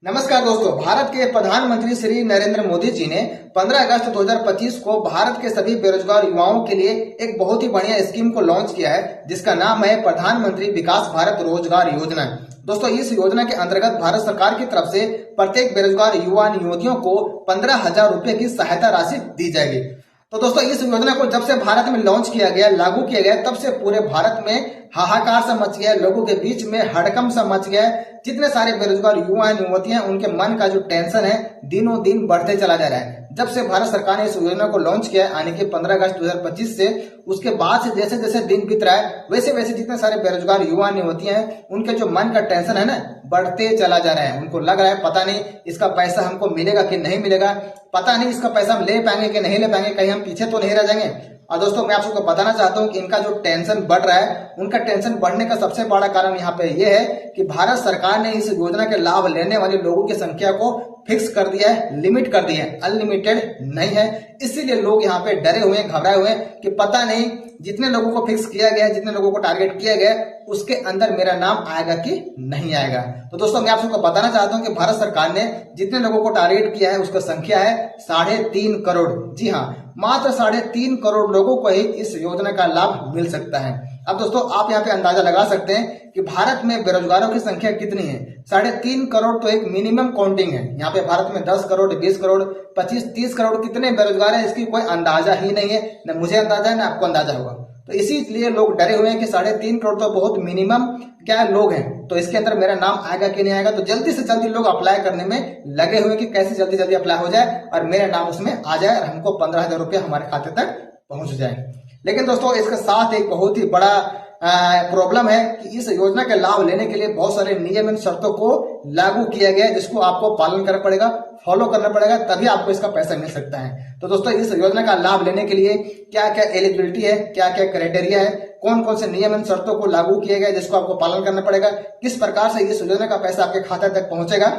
नमस्कार दोस्तों, भारत के प्रधानमंत्री श्री नरेंद्र मोदी जी ने 15 अगस्त 2025 को भारत के सभी बेरोजगार युवाओं के लिए एक बहुत ही बढ़िया स्कीम को लॉन्च किया है, जिसका नाम है प्रधानमंत्री विकास भारत रोजगार योजना। दोस्तों, इस योजना के अंतर्गत भारत सरकार की तरफ से प्रत्येक बेरोजगार युवा युवतियों को 15,000 रुपए की सहायता राशि दी जाएगी। तो दोस्तों, इस योजना को जब से भारत में लॉन्च किया गया, लागू किया गया, तब से पूरे भारत में हाहाकार सा मच गया, लोगों के बीच में हड़कंप सा मच गया। जितने सारे बेरोजगार युवा युवतियां, उनके मन का जो टेंशन है दिनों दिन बढ़ते चला जा रहा है। जब से भारत सरकार ने इस योजना को लॉन्च किया है, यानी कि 15 अगस्त 2025 से, उसके बाद से जैसे जैसे दिन बीत रहा है, वैसे वैसे जितने सारे बेरोजगार युवा युवतियां हैं, उनके जो मन का टेंशन है ना, बढ़ते चला जा रहा है। उनको लग रहा है पता नहीं इसका पैसा हमको मिलेगा कि नहीं मिलेगा, पता नहीं इसका पैसा हम ले पाएंगे कि नहीं ले पाएंगे, कहीं हम पीछे तो नहीं रह जाएंगे। और दोस्तों, मैं आप सबको बताना चाहता हूं कि इनका जो टेंशन बढ़ रहा है, उनका टेंशन बढ़ने का सबसे बड़ा कारण यहाँ पे ये है कि भारत सरकार ने इस योजना के लाभ लेने वाले लोगों की संख्या को फिक्स कर दिया है, लिमिट कर दिया है, अनलिमिटेड नहीं है। इसीलिए लोग यहाँ पे डरे हुए हैं, घबराए हुए हैं कि पता नहीं जितने लोगों को फिक्स किया गया है, जितने लोगों को टारगेट किया गया है, उसके अंदर मेरा नाम आएगा कि नहीं आएगा। तो दोस्तों, मैं आप सबको बताना चाहता हूं कि भारत सरकार ने जितने लोगों को टारगेट किया है, उसका संख्या है 3.5 करोड़। जी हाँ, मात्र 3.5 करोड़ लोगों को ही इस योजना का लाभ मिल सकता है। अब दोस्तों, आप यहाँ पे अंदाजा लगा सकते हैं कि भारत में बेरोजगारों की संख्या कितनी है। 3.5 करोड़ तो एक मिनिमम काउंटिंग है। यहाँ पे भारत में 10 करोड़, 20 करोड़, 25, 30 करोड़ कितने बेरोजगार है, इसकी कोई अंदाजा ही नहीं है। न मुझे अंदाजा है, न आपको अंदाजा होगा। तो इसीलिए लोग डरे हुए हैं कि 3.5 करोड़ तो बहुत मिनिमम क्या लोग हैं, तो इसके अंदर मेरा नाम आएगा कि नहीं आएगा। तो जल्दी से जल्दी लोग अप्लाई करने में लगे हुए कि कैसे जल्दी जल्दी अप्लाई हो जाए और मेरा नाम उसमें आ जाए और हमको 15,000 रुपये हमारे खाते तक पहुंच जाए। लेकिन दोस्तों, इसके साथ एक बहुत ही बड़ा प्रॉब्लम है कि इस योजना के लाभ लेने के लिए बहुत सारे नियम एवं शर्तों को लागू किया गया है, जिसको आपको पालन करना पड़ेगा, फॉलो करना पड़ेगा, तभी आपको इसका पैसा मिल सकता है। तो दोस्तों, इस योजना का लाभ लेने के लिए क्या क्या एलिजिबिलिटी है, क्या क्या क्राइटेरिया है, कौन कौन से नियम एवं शर्तों को लागू किया गया जिसको आपको पालन करना पड़ेगा, किस प्रकार से इस योजना का पैसा आपके खाते तक पहुंचेगा,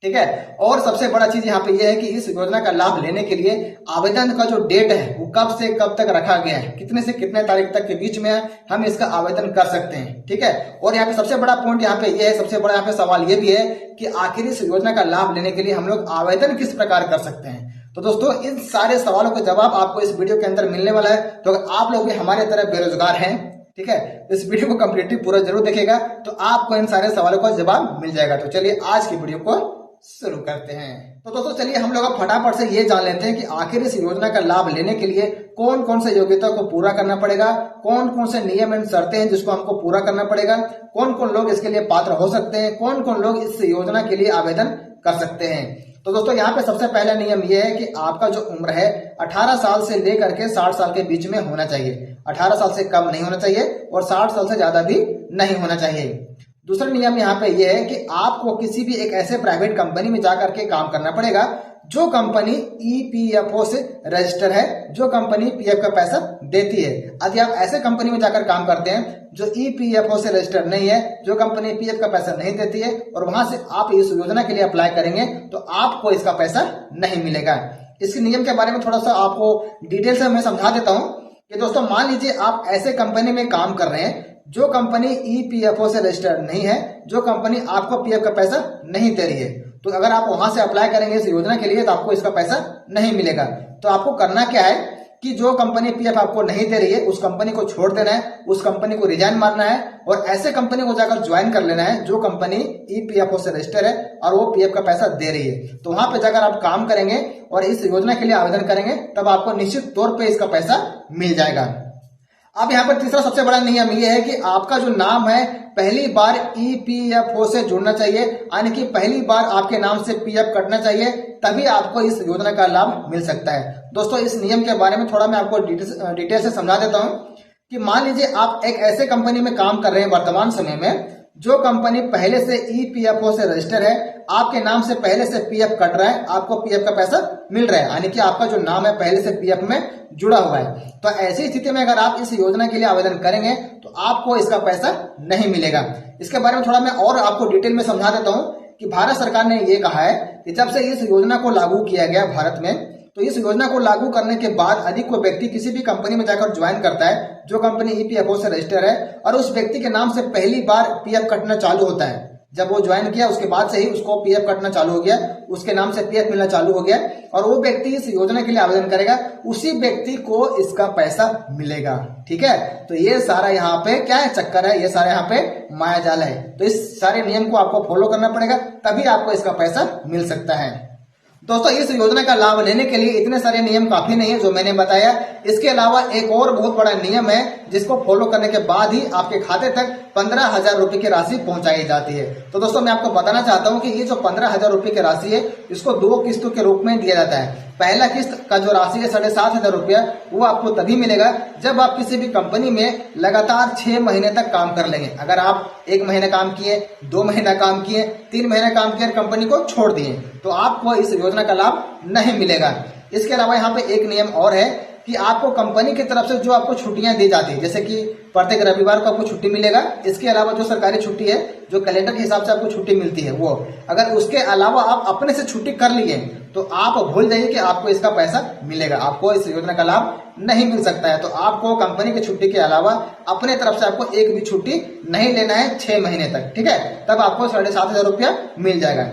ठीक है। और सबसे बड़ा चीज यहाँ पे यह है कि इस योजना का लाभ लेने के लिए आवेदन का जो डेट है वो कब से कब तक रखा गया है, कितने से कितने तारीख तक के बीच में हम इसका आवेदन कर सकते हैं, ठीक है। और यहाँ पे सबसे बड़ा पॉइंट यहाँ पे ये है, सबसे बड़ा यहाँ पे सवाल ये भी है कि आखिर इस योजना का लाभ लेने के लिए हम लोग आवेदन किस प्रकार कर सकते हैं। तो दोस्तों, इन सारे सवालों का जवाब आपको इस वीडियो के अंदर मिलने वाला है। तो अगर आप लोग भी हमारे तरह बेरोजगार हैं, ठीक है, इस वीडियो को कंप्लीटली पूरा जरूर देखेगा तो आपको इन सारे सवालों का जवाब मिल जाएगा। तो चलिए आज की वीडियो को शुरू करते हैं। तो दोस्तों, चलिए हम लोग अब फटाफट से ये जान लेते हैं कि आखिर इस योजना का लाभ लेने के लिए कौन कौन से योग्यता को पूरा करना पड़ेगा, कौन कौन से नियम एवं शर्तें हैं जिसको हमको पूरा करना पड़ेगा, कौन कौन लोग इसके लिए पात्र हो सकते हैं, कौन कौन लोग इस योजना के लिए आवेदन कर सकते हैं। तो दोस्तों, यहाँ पे सबसे पहला नियम यह है कि आपका जो उम्र है 18 साल से लेकर के 60 साल के बीच में होना चाहिए। 18 साल से कम नहीं होना चाहिए और 60 साल से ज्यादा भी नहीं होना चाहिए। दूसरा नियम यहाँ पे यह है कि आपको किसी भी एक ऐसे प्राइवेट कंपनी में जाकर के काम करना पड़ेगा जो कंपनी ईपीएफओ से रजिस्टर है, जो कंपनी पीएफ का पैसा देती है। यदि आप ऐसे कंपनी में जाकर काम करते हैं जो ईपीएफओ से रजिस्टर नहीं है, जो कंपनी पीएफ का पैसा नहीं देती है, और वहां से आप इस योजना के लिए अप्लाई करेंगे तो आपको इसका पैसा नहीं मिलेगा। इसके नियम के बारे में थोड़ा सा आपको डिटेल से मैं समझा देता हूं कि दोस्तों, मान लीजिए आप ऐसे कंपनी में काम कर रहे हैं जो कंपनी ईपीएफओ से रजिस्टर्ड नहीं है, जो कंपनी आपको पीएफ का पैसा नहीं दे रही है। तो अगर आप वहां से अप्लाई करेंगे इस योजना के लिए तो आपको इसका पैसा नहीं मिलेगा। तो आपको करना क्या है कि जो कंपनी पीएफ आपको नहीं दे रही है उस कंपनी को छोड़ देना है, उस कंपनी को रिजाइन मारना है और ऐसे कंपनी को जाकर ज्वाइन कर लेना है जो कंपनी ईपीएफओ से रजिस्टर है और वो पीएफ का पैसा दे रही है। तो वहां पे जाकर आप काम करेंगे और इस योजना के लिए आवेदन करेंगे, तब आपको निश्चित तौर पर इसका पैसा मिल जाएगा। अब यहाँ पर तीसरा सबसे बड़ा नियम यह है कि आपका जो नाम है पहली बार ईपीएफओ से जुड़ना चाहिए, यानी कि पहली बार आपके नाम से पीएफ कटना चाहिए, तभी आपको इस योजना का लाभ मिल सकता है। दोस्तों, इस नियम के बारे में थोड़ा मैं आपको डिटेल से समझा देता हूं कि मान लीजिए आप एक ऐसे कंपनी में काम कर रहे हैं वर्तमान समय में जो कंपनी पहले से ईपीएफओ से रजिस्टर है, आपके नाम से पहले से पीएफ कट रहा है, आपको पीएफ का पैसा मिल रहा है, यानी कि आपका जो नाम है पहले से पीएफ में जुड़ा हुआ है। तो ऐसी स्थिति में अगर आप इस योजना के लिए आवेदन करेंगे तो आपको इसका पैसा नहीं मिलेगा। इसके बारे में थोड़ा मैं और आपको डिटेल में समझा देता हूं कि भारत सरकार ने ये कहा है कि जब से इस योजना को लागू किया गया भारत में, तो इस योजना को लागू करने के बाद यदि कोई व्यक्ति किसी भी कंपनी में जाकर ज्वाइन करता है जो कंपनी ईपीएफओ से रजिस्टर है और उस व्यक्ति के नाम से पहली बार पीएफ कटना चालू होता है, जब वो ज्वाइन किया उसके बाद से ही उसको पीएफ कटना चालू हो गया, उसके नाम से पीएफ मिलना चालू हो गया और वो व्यक्ति इस योजना के लिए आवेदन करेगा, उसी व्यक्ति को इसका पैसा मिलेगा। ठीक है, तो ये सारा यहाँ पे क्या है, चक्कर है, ये सारा यहाँ पे माया जाल है। तो इस सारे नियम को आपको फॉलो करना पड़ेगा, तभी आपको इसका पैसा मिल सकता है। दोस्तों, इस योजना का लाभ लेने के लिए इतने सारे नियम काफी नहीं है जो मैंने बताया। इसके अलावा एक और बहुत बड़ा नियम है जिसको फॉलो करने के बाद ही आपके खाते तक 15,000 रुपए की राशि पहुंचाई जाती है। तो दोस्तों, मैं आपको बताना चाहता हूं कि ये जो 15,000 रुपए की राशि है इसको 2 किस्तों के रूप में दिया जाता है। पहला किस्त का जो राशि है 7,500 रुपया, वो आपको तभी मिलेगा जब आप किसी भी कंपनी में लगातार 6 महीने तक काम कर लेंगे। अगर आप 1 महीना काम किए, 2 महीना काम किए, 3 महीना काम किए और कंपनी को छोड़ दिए तो आपको इस योजना का लाभ नहीं मिलेगा। इसके अलावा यहाँ पे एक नियम और है कि आपको कंपनी की तरफ से जो आपको छुट्टियां दी जाती है, जैसे कि प्रत्येक रविवार को आपको छुट्टी मिलेगा। इसके अलावा जो सरकारी छुट्टी है, जो कैलेंडर के हिसाब से आपको छुट्टी मिलती है, वो अगर उसके अलावा आप अपने से छुट्टी कर लिए तो आप भूल जाइए कि आपको इसका पैसा मिलेगा, आपको इस योजना का लाभ नहीं मिल सकता है। तो आपको कंपनी की छुट्टी के अलावा अपने तरफ से आपको एक भी छुट्टी नहीं लेना है 6 महीने तक। ठीक है, तब आपको 7,500 रुपया मिल जाएगा।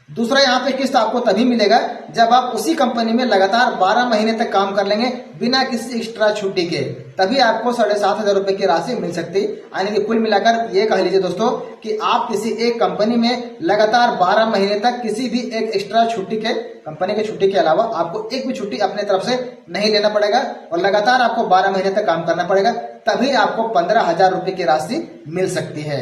दूसरा यहाँ पे किस्त आपको तभी मिलेगा जब आप उसी कंपनी में लगातार 12 महीने तक काम कर लेंगे बिना किसी एक्स्ट्रा छुट्टी के, तभी आपको 7,500 रुपए की राशि मिल सकती है। यानी कि कुल मिलाकर ये कह लीजिए दोस्तों कि आप किसी एक कंपनी में लगातार 12 महीने तक किसी भी एक एक्स्ट्रा छुट्टी के, कंपनी की छुट्टी के अलावा आपको एक भी छुट्टी अपने तरफ से नहीं लेना पड़ेगा और लगातार आपको 12 महीने तक काम करना पड़ेगा, तभी आपको 15,000 रुपए की राशि मिल सकती है।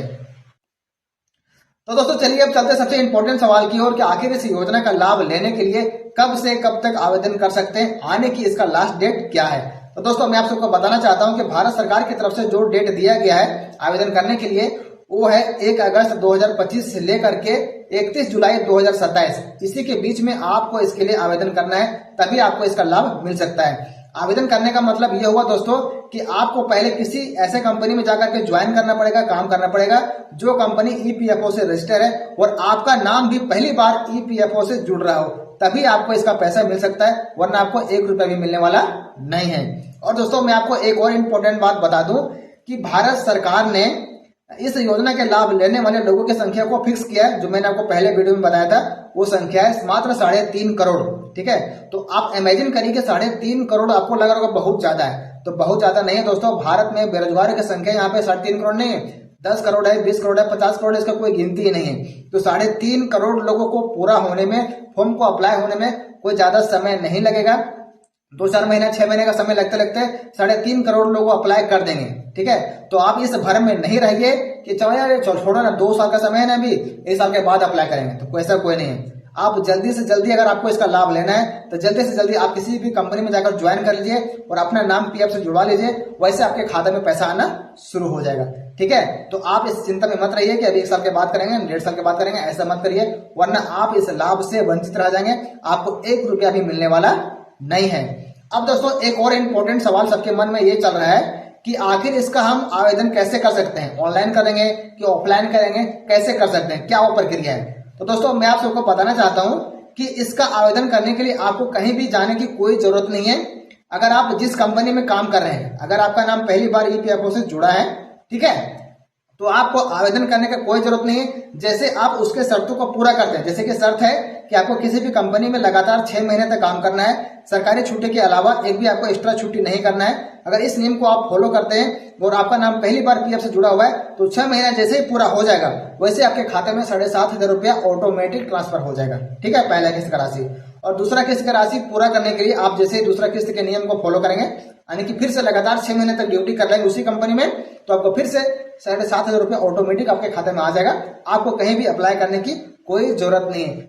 तो दोस्तों, चलिए अब चलते सबसे इंपॉर्टेंट सवाल की ओर कि आखिर इस योजना का लाभ लेने के लिए कब से कब तक आवेदन कर सकते हैं, आने की इसका लास्ट डेट क्या है। तो दोस्तों, मैं आप सबको बताना चाहता हूं कि भारत सरकार की तरफ से जो डेट दिया गया है आवेदन करने के लिए, वो है 1 अगस्त 2025 से लेकर के 31 जुलाई 2027। इसी के बीच में आपको इसके लिए आवेदन करना है, तभी आपको इसका लाभ मिल सकता है। आवेदन करने का मतलब यह हुआ दोस्तों कि आपको पहले किसी ऐसे कंपनी में जाकर के ज्वाइन करना पड़ेगा, काम करना पड़ेगा जो कंपनी ईपीएफओ से रजिस्टर है और आपका नाम भी पहली बार ईपीएफओ से जुड़ रहा हो, तभी आपको इसका पैसा मिल सकता है, वरना आपको 1 रुपया भी मिलने वाला नहीं है। और दोस्तों, मैं आपको एक और इम्पोर्टेंट बात बता दूं कि भारत सरकार ने इस योजना के लाभ लेने वाले लोगों की संख्या को फिक्स किया है। जो मैंने आपको पहले वीडियो में बताया था वो संख्या है मात्र 3.5 करोड़। ठीक है, तो आप इमेजिन करिए कि 3.5 करोड़ आपको लग रहा होगा बहुत ज्यादा है, तो बहुत ज्यादा नहीं है दोस्तों। भारत में बेरोजगारों की संख्या यहाँ पे 3.5 करोड़ नहीं है, 10 करोड़ है, 20 करोड़ है, 50 करोड़ है, इसका कोई गिनती ही नहीं है। तो 3.5 करोड़ लोगों को पूरा होने में, फॉर्म को अप्लाई होने में कोई ज्यादा समय नहीं लगेगा। 2-4 महीना 6 महीने का समय लगते लगते 3.5 करोड़ लोग अप्लाई कर देंगे। ठीक है, तो आप इस भ्रम में नहीं रहिए कि चलो यार छोड़ो ना, 2 साल का समय है ना, अभी 1 साल के बाद अप्लाई करेंगे, तो ऐसा कोई नहीं है। आप जल्दी से जल्दी, अगर आपको इसका लाभ लेना है तो जल्दी से जल्दी आप किसी भी कंपनी में जाकर ज्वाइन कर लीजिए और अपना नाम पीएफ से जुड़वा लीजिए, वैसे आपके खाते में पैसा आना शुरू हो जाएगा। ठीक है, तो आप इस चिंता में मत रहिए कि अभी 1 साल के बाद करेंगे, 1.5 साल के बाद करेंगे, ऐसा मत करिए, वरना आप इस लाभ से वंचित रह जाएंगे, आपको 1 रुपया भी मिलने वाला नहीं है। अब दोस्तों, एक और इम्पोर्टेंट सवाल सबके मन में ये चल रहा है कि आखिर इसका हम आवेदन कैसे कर सकते हैं, ऑनलाइन करेंगे कि ऑफलाइन करेंगे, कैसे कर सकते हैं, क्या वो प्रक्रिया है। तो दोस्तों, मैं आप सबको बताना चाहता हूं कि इसका आवेदन करने के लिए आपको कहीं भी जाने की कोई जरूरत नहीं है। अगर आप जिस कंपनी में काम कर रहे हैं, अगर आपका नाम पहली बार ईपीएफओ से जुड़ा है, ठीक है, तो आपको आवेदन करने का कोई जरूरत नहीं है। जैसे आप उसके शर्तों को पूरा करते हैं, जैसे कि शर्त है कि आपको किसी भी कंपनी में लगातार 6 महीने तक काम करना है, सरकारी छुट्टी के अलावा एक भी आपको एक्स्ट्रा छुट्टी नहीं करना है। अगर इस नियम को आप फॉलो करते हैं और आपका नाम पहली बार पीएफ से जुड़ा हुआ है, तो 6 महीना जैसे ही पूरा हो जाएगा वैसे आपके खाते में 7,500 रुपया ऑटोमेटिक ट्रांसफर हो जाएगा। ठीक है, पहला किस्त का राशि। और दूसरा किस्त का राशि पूरा करने के लिए आप जैसे दूसरा किस्त के नियम को फॉलो करेंगे, यानी कि फिर से लगातार 6 महीने तक ड्यूटी कर लेंगे उसी कंपनी में, तो आपको फिर से 7,500 रुपया ऑटोमेटिक आपके खाते में आ जाएगा। आपको कहीं भी अप्लाई करने की कोई जरूरत नहीं है।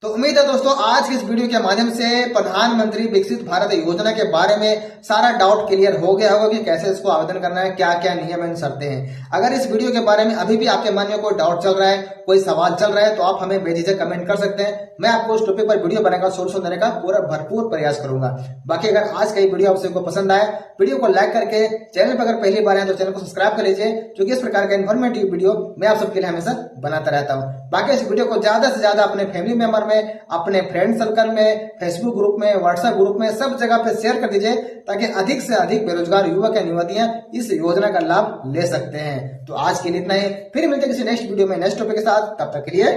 तो उम्मीद है दोस्तों आज की इस वीडियो के माध्यम से प्रधानमंत्री विकसित भारत योजना के बारे में सारा डाउट क्लियर हो गया होगा कि कैसे इसको आवेदन करना है, क्या क्या नियम एवं शर्तें हैं। अगर इस वीडियो के बारे में अभी भी आपके मन में कोई डाउट चल रहा है, कोई सवाल चल रहा है, तो आप हमें बेझिझक कमेंट कर सकते हैं। मैं आपको उस टॉपिक पर वीडियो बनाकर सोल्यूशन देने का पूरा भरपूर प्रयास करूंगा। बाकी अगर आज का ये वीडियो आप सबको पसंद आए, वीडियो को लाइक करके, चैनल पर अगर पहली बार है तो चैनल को सब्सक्राइब कर लीजिए, क्योंकि इस प्रकार का इन्फॉर्मेटिव वीडियो मैं आप सबके लिए हमेशा बनाता रहता हूँ। बाकी इस वीडियो को ज्यादा से ज्यादा अपने फैमिली मेंबर में, अपने फ्रेंड सर्कल में, फेसबुक ग्रुप में, व्हाट्सएप ग्रुप में, सब जगह पे शेयर कर दीजिए ताकि अधिक से अधिक बेरोजगार युवक या युवतियां इस योजना का लाभ ले सकते हैं। तो आज के लिए इतना ही, फिर मिलते हैं किसी नेक्स्ट वीडियो में नेक्स्ट टॉपिक के साथ। तब तक के लिए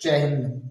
जय हिंद।